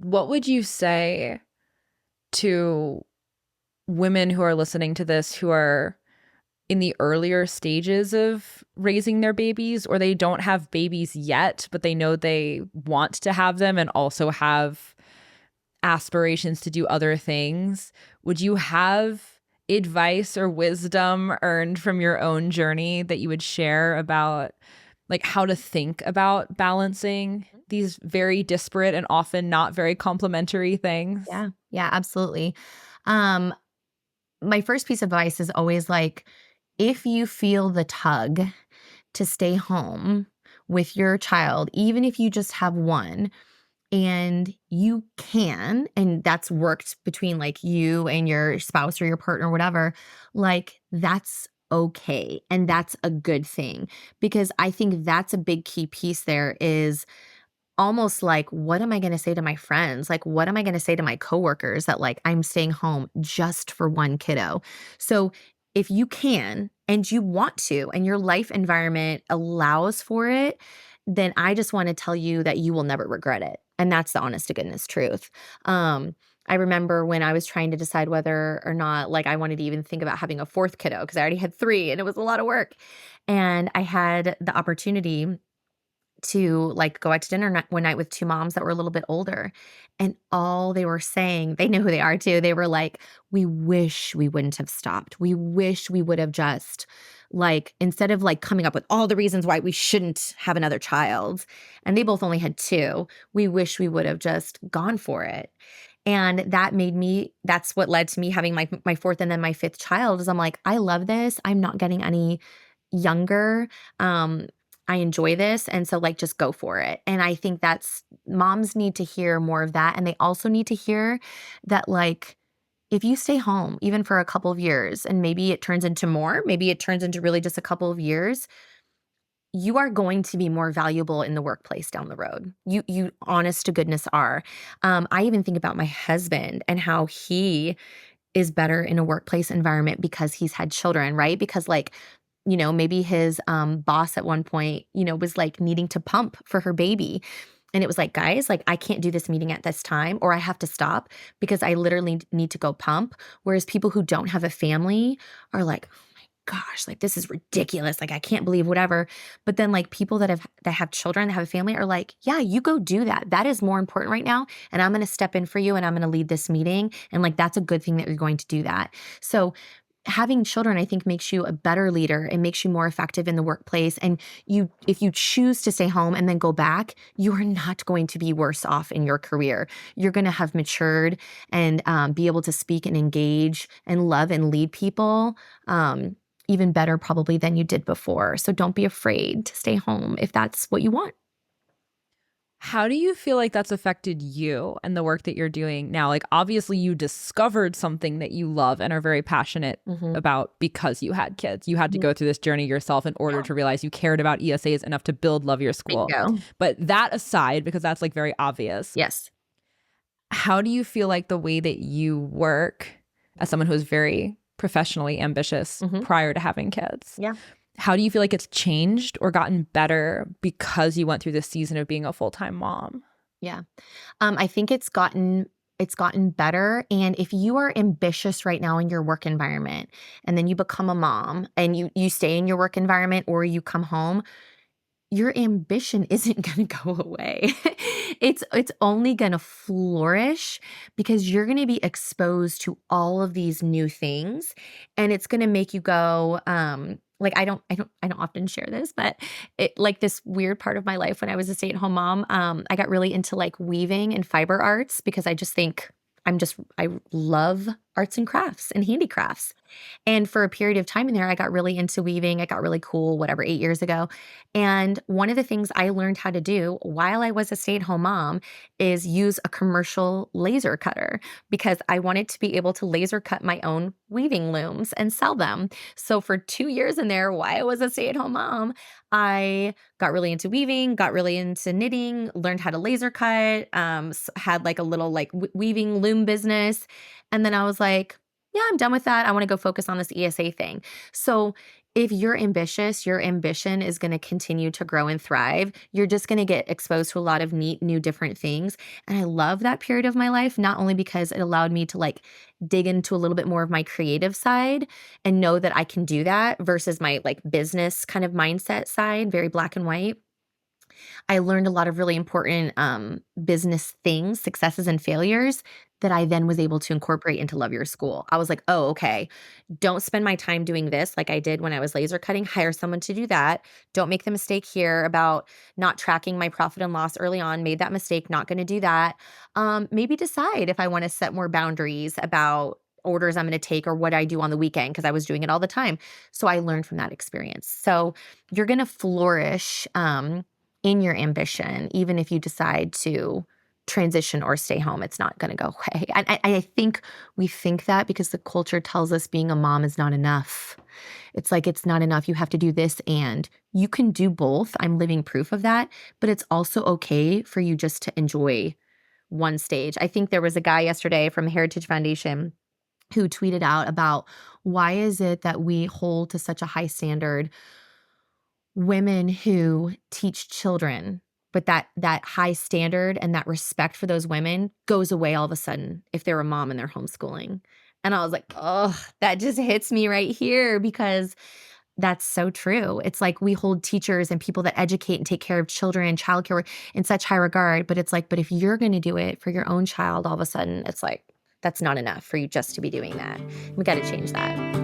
What would you say to women who are listening to this who are in the earlier stages of raising their babies, or they don't have babies yet, but they know they want to have them and also have aspirations to do other things? Would you have advice or wisdom earned from your own journey that you would share about like how to think about balancing these very disparate and often not very complementary things? Yeah. Yeah, absolutely. Um, my first piece of advice is always like, if you feel the tug to stay home with your child, even if you just have one, and you can, and that's worked between like you and your spouse or your partner, or whatever, like that's okay. And that's a good thing because I think that's a big key piece there is almost like, what am I going to say to my friends? Like, what am I going to say to my coworkers that like I'm staying home just for one kiddo? So if you can and you want to, and your life environment allows for it, then I just want to tell you that you will never regret it. And that's the honest to goodness truth. I remember when I was trying to decide whether or not like I wanted to even think about having a fourth kiddo because I already had three and it was a lot of work. And I had the opportunity to like go out to dinner one night with two moms that were a little bit older. And all they were saying, they know who they are too. They were like, we wish we wouldn't have stopped. We wish we would have just like, instead of like coming up with all the reasons why we shouldn't have another child, and they both only had two, we wish we would have just gone for it. And that made me, that's what led to me having my fourth and then my fifth child is I'm like, I love this. I'm not getting any younger. Um, I enjoy this. And so like just go for it. And I think that's moms need to hear more of that. And they also need to hear that like if you stay home even for a couple of years and maybe it turns into more, maybe it turns into really just a couple of years, you are going to be more valuable in the workplace down the road. You honest to goodness are. I even think about my husband and how he is better in a workplace environment because he's had children, right? Because like maybe his boss at one point, was like needing to pump for her baby. And it was like, guys, like I can't do this meeting at this time, or I have to stop because I literally need to go pump. Whereas people who don't have a family are like, oh my gosh, like this is ridiculous. Like I can't believe whatever. But then like people that have children, that have a family are like, yeah, you go do that. That is more important right now. And I'm going to step in for you and I'm going to lead this meeting. And like that's a good thing that you're going to do that. So having children, I think, makes you a better leader and makes you more effective in the workplace. And if you choose to stay home and then go back, you are not going to be worse off in your career. You're going to have matured and be able to speak and engage and love and lead people even better probably than you did before. So don't be afraid to stay home if that's what you want. How do you feel like that's affected you and the work that you're doing now? Like, obviously, you discovered something that you love and are very passionate Hmm. about because you had kids. You had to go through this journey yourself in order Yeah. to realize you cared about ESAs enough to build Love Your School. Bingo. But that aside, because that's like very obvious, Yes. how do you feel like the way that you work as someone who is very professionally ambitious Hmm. prior to having kids? Yeah. How do you feel like it's changed or gotten better because you went through this season of being a full-time mom? Yeah. I think it's gotten better. And if you are ambitious right now in your work environment, and then you become a mom and you stay in your work environment or you come home, your ambition isn't going to go away. It's only going to flourish because you're going to be exposed to all of these new things, and it's going to make you go like I don't often share this, but it like this weird part of my life when I was a stay-at-home mom, I got really into like weaving and fiber arts because I just think I love arts and crafts and handicrafts. And for a period of time in there, I got really into weaving. I got really cool, whatever, 8 years ago. And one of the things I learned how to do while I was a stay at home mom is use a commercial laser cutter because I wanted to be able to laser cut my own weaving looms and sell them. So for 2 years in there, while I was a stay at home mom, I got really into weaving, got really into knitting, learned how to laser cut, had like a little like weaving loom business. And then I was like, yeah, I'm done with that. I want to go focus on this ESA thing. So if you're ambitious, your ambition is going to continue to grow and thrive. You're just going to get exposed to a lot of neat, new, different things. And I love that period of my life, not only because it allowed me to like dig into a little bit more of my creative side and know that I can do that versus my like business kind of mindset side, very black and white. I learned a lot of really important business things, successes and failures that I then was able to incorporate into Love Your School. I was like, oh, okay. Don't spend my time doing this like I did when I was laser cutting. Hire someone to do that. Don't make the mistake here about not tracking my profit and loss early on. Made that mistake, not going to do that. Maybe decide if I want to set more boundaries about orders I'm going to take or what I do on the weekend because I was doing it all the time. So I learned from that experience. So you're going to flourish in your ambition, even if you decide to transition or stay home, it's not going to go away. I think we think that because the culture tells us being a mom is not enough. It's like, it's not enough. You have to do this, and you can do both. I'm living proof of that. But it's also okay for you just to enjoy one stage. I think there was a guy yesterday from Heritage Foundation who tweeted out about why is it that we hold to such a high standard women who teach children, but that high standard and that respect for those women goes away all of a sudden if they're a mom and they're homeschooling. And I was like, oh, that just hits me right here because that's so true. It's like we hold teachers and people that educate and take care of children and childcare in such high regard. But it's like, but if you're going to do it for your own child, all of a sudden it's like, that's not enough for you just to be doing that. We got to change that.